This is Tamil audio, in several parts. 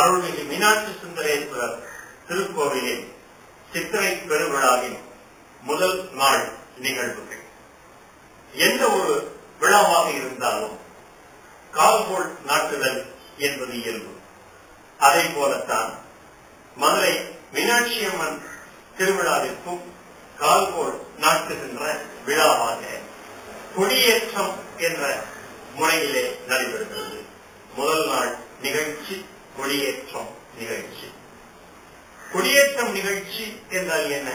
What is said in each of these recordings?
அருள்மிகு மீனாட்சி சுந்தரேஸ்வரர் திருக்கோவிலில் சித்திரை பெருவிழாவின் முதல் நாள் நிகழ்வுகள். எந்த ஒரு விழாவாக இருந்தாலும் கால்கோள் நாட்டுதல் என்பது இயல்பு. அதை போலத்தான் மதுரை மீனாட்சி அம்மன் திருவிழாவிற்கும் கால்கோள் நாட்டுகின்ற விழாவாக கொடியேற்றம் என்ற முறையிலே நடைபெறுகிறது. முதல் நாள் நிகழ்ச்சி கொடியேற்றம் நிகழ்ச்சி. கொடியேற்றம் நிகழ்ச்சி என்றால் என்ன?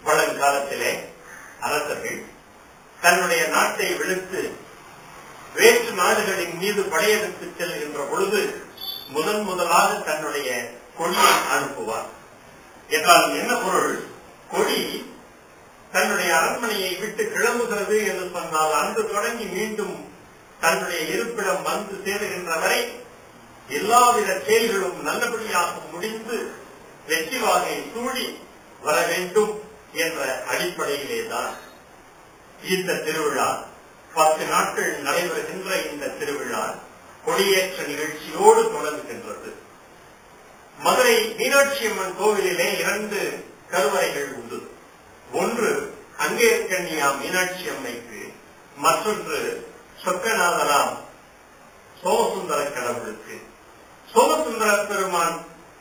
பழங்காலத்திலே அரசர்கள் தன்னுடைய நாட்டை விடுத்து வேற்று நாடுகளின் மீது படையெடுத்து செல்கின்ற பொழுது முதலாக தன்னுடைய கொடியை அனுப்புவார். என்றால் என்ன பொருள்? கொடி தன்னுடைய அரண்மனையை விட்டு கிளம்புகிறது என்று சொன்னால் அன்று தொடங்கி மீண்டும் தன்னுடைய இருப்பிடம் வந்து சேருகின்ற வரை எல்லாவித செயல்களும் நல்லபடியாக முடிந்து வெற்றி வாகை சூடி வர வேண்டும் என்ற அடிப்படையிலேதான் இந்த திருவிழா 10 நாட்கள் நடைபெறுகின்ற இந்த திருவிழா கொடியேற்ற நிகழ்ச்சியோடு தொடங்குகின்றது. மதுரை மீனாட்சி அம்மன் கோவிலிலே 2 கருவறைகள் உண்டு. ஒன்று அங்கேற்கண்ணியா மீனாட்சி அம்மைக்கு, மற்றொன்று சொக்கநாதராம் சோமசுந்தர கடவுளுக்கு. சோமசுந்தர பெருமான்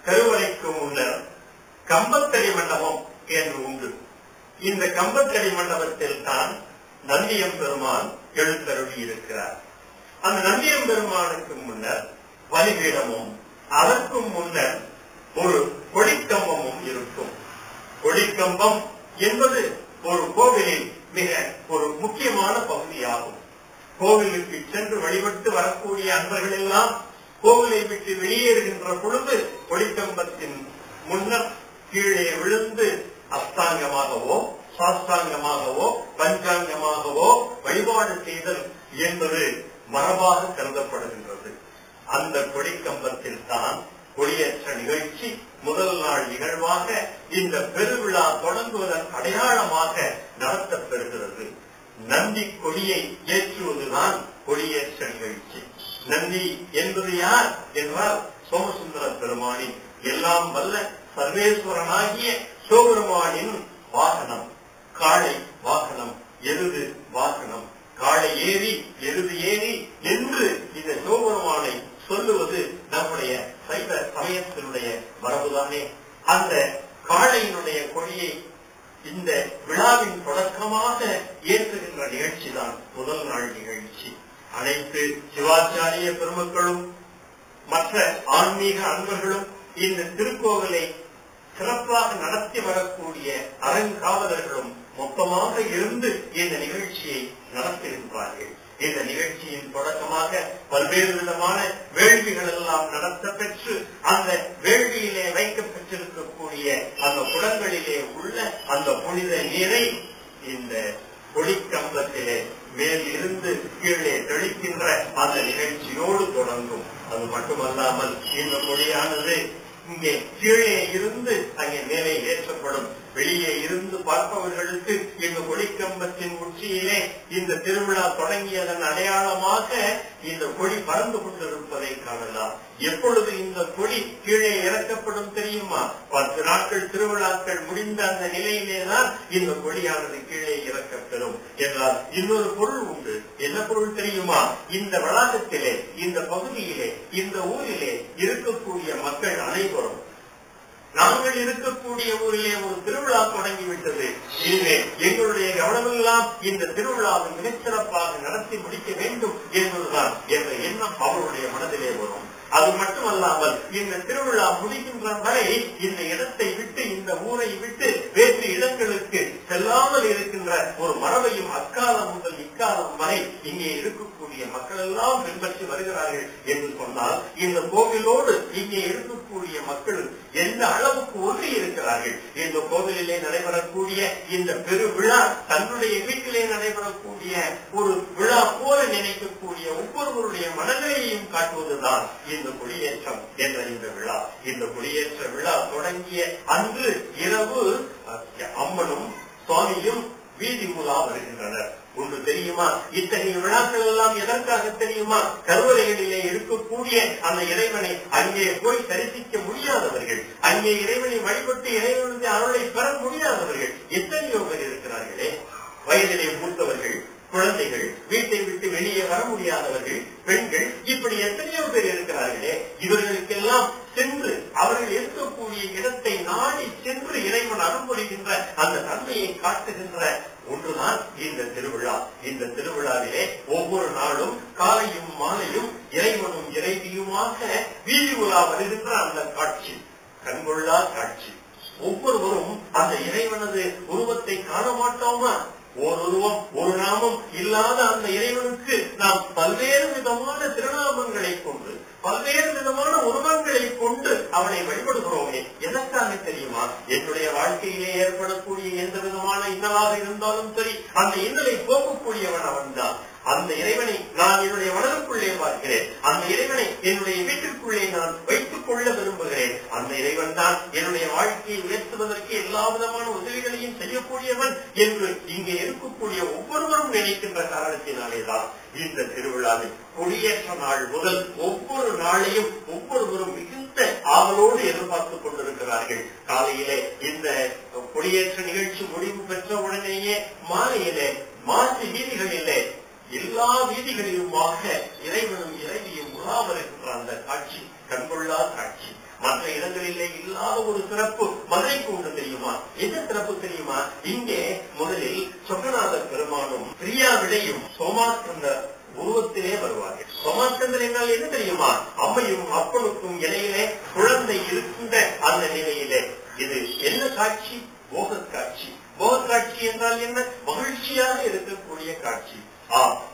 கருவறைக்கு முன்னர் கம்பத்தடி மண்டபம் என்று உண்டு. இந்த கம்பத்தடி மண்டபத்தில் தான் நந்தியம் பெருமான் எழுந்தருளி இருக்கிறார். அந்த நந்தியம் பெருமானுக்கு முன்னர் பலிபீடமும் அதற்கும் முன்னர் ஒரு கொடிக்கம்பமும் இருக்கும். கொடிக்கம்பம் என்பது ஒரு கோவிலில் மிக ஒரு முக்கியமான பகுதியாகும். கோவிலுக்கு சென்று வழிபட்டு வரக்கூடிய அன்பர்கள் எல்லாம் கோவிலை விட்டு வெளியேறுகின்ற பொழுது கொடிக்கம்பத்தின் முன்னர் கீழே விழுந்து அஸ்தாங்கமாகவோ சாஸ்தாங்கமாகவோ பஞ்சாங்கமாகவோ வழிபாடு செய்தல் என்பது மரபாக கருதப்படுகின்றது. அந்த கொடிக்கம்பத்தில் தான் கொடியேற்ற நிகழ்ச்சி முதல் நாள் நிகழ்வாக இந்த பெருவிழா தொடங்குவதன் அடையாளமாக நடத்தப்பெறுகிறது. நந்தி கொடியை ஏற்றுவதுதான் கொடியேற்ற நிகழ்ச்சி. நந்தி என்பது யார் என்றால் சோமசுந்தர பெருமானின் எல்லாம் வல்ல சர்வேஸ்வரனாகிய சிவபெருமானின் வாகனம். காளை வாகனம், எருது வாகனம். காளை ஏறி எருது ஏறி என்று இந்த சிவபெருமானை சொல்லுவது நம்முடைய சைவ சமயத்தினுடைய மரபுதானே. அந்த காளையினுடைய கொடியை இந்த விழாவின் தொடக்கமாக ஏற்றுகின்ற நிகழ்ச்சி தான் முதல் நாள் நிகழ்ச்சி. அனைத்து சிவாச்சாரிய பெருமக்களும் மற்ற ஆன்மீக அன்பர்களும் இந்த திருக்கோவிலை சிறப்பாக நடத்தி வரக்கூடிய அறங்காவலர்களும் மொத்தமாக இருந்து இந்த நிகழ்ச்சியை நடத்துகின்றார்கள். இந்த நிகழ்ச்சியின் தொடக்கமாக பல்வேறு விதமான வேள்விகள் எல்லாம் நடத்த பெற்று அந்த வேள்வியிலே வைக்கப்பட்டிருக்கக்கூடிய அந்த குடங்களிலே உள்ள அந்த புனித நீரை இந்த கொடிக்கம்பத்திலே மேல் இருந்து கீழே தெளிக்கின்ற அந்த நிகழ்ச்சியோடு தொடங்கும். அது மட்டுமல்லாமல் இந்த கொடியானது இங்கே கீழே இருந்து அங்கே மேலே ஏற்றப்படும். வெளியே இருந்து பார்ப்பவர்களுக்கு இந்த கொடிக்கம்பத்தின் உச்சியிலே இந்த திருவிழா தொடங்கியதன் அடையாளமாக இந்த கொடி பறந்து கொண்டிருப்பதை காணலாம். எப்பொழுது இந்த கொடி கீழே இறக்கப்படும் தெரியுமா? 10 நாட்கள் திருவிழாக்கள் முடிந்த அந்த நிலையிலேதான் இந்த கொடியானது கீழே இறக்கப்பெறும் என்றால் இன்னொரு பொருள் உண்டு. என்ன பொருள் தெரியுமா? இந்த வளாகத்திலே, இந்த பகுதியிலே, இந்த ஊரிலே இருக்கக்கூடிய மக்கள் அனைவரும் நாங்கள் இருக்கக்கூடிய ஊரிலே ஒரு திருவிழா தொடங்கிவிட்டது, இனிமே எங்களுடைய கவனமெல்லாம் இந்த திருவிழாவை மிகச்சிறப்பாக நடத்தி முடிக்க வேண்டும் என்பதுதான் என்ற எண்ணம் அவருடைய மனதிலே வரும். அது மட்டுமல்லாமல் இந்த திருவிழா முடிகின்ற வரை இந்த இடத்தை விட்டு, இந்த ஊரை விட்டு வேறு இடங்களுக்கு செல்லாமல் இருக்கின்ற ஒரு மரபையும் அக்காலம் முதல் இக்காலம் வரை இங்கே இருக்கக்கூடிய மக்கள் எல்லாம் பின்பற்றி வருகிறார்கள் என்று சொன்னால் இந்த கோவிலோடு இங்கே இருக்கக்கூடிய மக்கள் எந்த அளவுக்கு ஒன்றி இருக்கிறார்கள். இந்த கோவிலிலே நடைபெறக்கூடிய இந்த பெருவிழா தன்னுடைய வீட்டிலே நடைபெறக்கூடிய ஒரு விழா போல நினைக்கக்கூடிய ஒவ்வொருவருடைய மனநிலையையும் காட்டுவதுதான் இந்த கொடியேற்றம் என்ற இந்த விழா. இந்த கொடியேற்ற விழா தொடங்கிய அன்று இரவு அம்மனும் சுவாமியும் வீதி உலா வருகின்றனர். ஒன்று தெரியுமா? இத்தகைய விழாக்கள் எல்லாம் எதற்காக தெரியுமா? கருவறைகளிலே இருக்கக்கூடிய அந்த இறைவனை அங்கே போய் தரிசிக்க முடியாதவர்கள், அங்கே இறைவனை வழிபட்டு இறைவனுடைய அருளை பெற முடியாதவர்கள் எத்தனையோ பேர் இருக்கிறார்களே. வயதிலே மூத்தவர்கள், குழந்தைகள், வீட்டை விட்டு வெளியே வர முடியாதவர்கள், பெண்கள், இப்படி எத்தனையோ பேர் இருக்கிறார்களே. இவர்களுக்கெல்லாம் சென்று அவர்கள் இருக்கக்கூடிய இடத்தை நாடி சென்று இறைவன் அனுமதிக்கின்ற அந்த தன்மையை காட்டுகின்ற ஒன்றுதான் இந்த திருவிழா. இந்த திருவிழாவிலே ஒவ்வொரு நாளும் காலையும் மாலையும் இறைவனும் இறைவியுமாக வீதி உலா வருகின்ற அந்த காட்சி கண்கொள்ளா காட்சி. ஒவ்வொருவரும் அந்த இறைவனது உருவத்தை காண மாட்டோமா? ஓருருவம் ஒரு நாமம் இல்லாத அந்த இறைவனுக்கு நாம் பல்வேறு விதமான திருநாமங்களை கொண்டு, பல்வேறு விதமான உருவங்களை கொண்டு அவனை வழிபடுகிறோமே. எதற்காக தெரியுமா? என்னுடைய வாழ்க்கையிலே ஏற்படக்கூடிய எந்த விதமான இன்னலாக இருந்தாலும் சரி, அந்த இன்னலை போக்கக்கூடியவன் அவன்தான். அந்த இறைவனை நான் என்னுடைய மனதுக்குள்ளே பார்க்கிறேன். அந்த இறைவனை என்னுடைய வீட்டிற்குள்ளே நான் வைத்துக் கொள்ள விரும்புகிறேன். அந்த இறைவன் தான் என்னுடைய வாழ்க்கையை உயர்த்துவதற்கு எல்லா விதமான உதவிகளையும் செய்யக்கூடியவன் என்று இங்கே இருக்கக்கூடிய ஒவ்வொருவரும் நினைக்கின்ற காரணத்தினாலேதான் இந்த திருவிழாவில் கொடியேற்ற நாள் முதல் ஒவ்வொரு நாளையும் ஒவ்வொருவரும் மிகுந்த ஆவலோடு எதிர்பார்த்துக் கொண்டிருக்கிறார்கள். காலையிலே இந்த கொடியேற்ற நிகழ்ச்சி முடிவு பெற்ற உடனேயே மாலையிலே மாற்று வீதிகளிலே எல்லா வீதிகளிலுமாக இறைவனும் இறைவியும் உலா வருகின்ற அந்த காட்சி கண்கொள்ளா காட்சி. மற்ற இடங்களிலே இல்லாத ஒரு சிறப்பு மதுரைக்கு உண்டு தெரியுமா? என்ன சிறப்பு தெரியுமா? இங்கே முதலில் சொக்கநாதர் பெருமானும் பிரியாவிடையும் சோமாஸ்கந்தர் உருவத்திலே வருவார்கள். சோமாஸ்கந்தர் என்றால் என்ன தெரியுமா? அம்மையும் அப்பனுக்கும் இடையிலே குழந்தை இருக்கின்ற அந்த நிலையிலே இது என்ன காட்சி? போக காட்சி. போக காட்சி என்றால் என்ன? மகிழ்ச்சியாக இருக்கக்கூடிய காட்சி.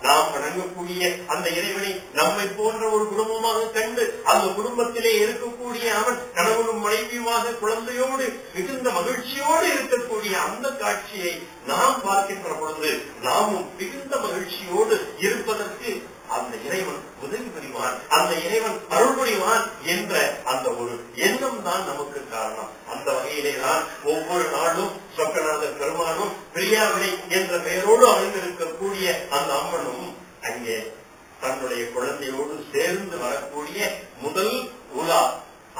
நாம் வணங்கக்கூடிய அந்த இறைவனை நம்மை போன்ற ஒரு குடும்பமாக கண்டு அந்த குடும்பத்திலே இருக்கக்கூடிய அவன் கணவனும் மனைவியுமாக குழந்தையோடு மிகுந்த மகிழ்ச்சியோடு இருக்கக்கூடிய அந்த காட்சியை நாம் பார்க்கின்ற பொழுது நாமும் மிகுந்த மகிழ்ச்சியோடு இருப்பதற்கு அந்த இறைவன் உதவி புரிவான், அந்த இறைவன் அருள் புரிவான் என்ற அந்த ஒரு எண்ணம் தான் நமக்கு காரணம். அந்த வகையிலே தான் ஒவ்வொரு நாளும் சொக்கநாதர் பெருமானும் பிரியாவிடை என்ற பெயரோடு அமைந்திருக்கக்கூடிய அந்த அம்மனும் அங்கே தன்னுடைய குழந்தையோடு சேர்ந்து வரக்கூடிய முதல் உலா.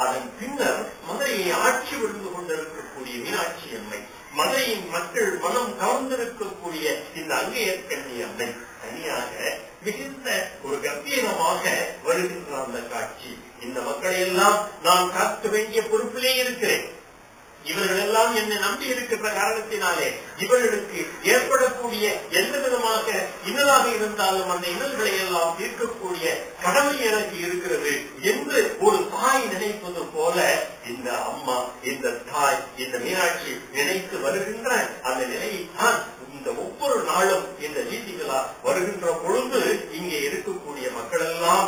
அதன் பின்னர் மதுரையை ஆட்சி விழுந்து கொண்டிருக்கக்கூடிய மீனாட்சி அம்மை, மதுரையின் மக்கள் மனம் கவர்ந்திருக்கக்கூடிய இந்த அங்கையற்கண்ணி அம்மை தனியாக மிகுந்த ஒரு கம்பீரமாக வருகின்ற அந்த காட்சி. இந்த மக்களை எல்லாம் நான் காக்க வேண்டிய பொறுப்பிலே இருக்கிறேன். இவர்கள் எல்லாம் என்னை நம்பி இருக்கின்ற காரணத்தினாலே இவர்களுக்கு ஏற்படக்கூடிய எந்த விதமாக இன்னலாக இருந்தாலும் அந்த இன்னல்களை எல்லாம் தீர்க்கக்கூடிய கடமை எனக்கு இருக்கிறது என்று ஒரு தாய் நினைப்பது போல இந்த அம்மா, இந்த தாய், இந்த மீனாட்சி நினைத்து வருகின்ற அந்த நிலையை தான் இந்த ஒவ்வொரு நாளும் இந்த வீதிகளா வருகின்ற பொழுது இங்கே இருக்கக்கூடிய மக்கள் எல்லாம்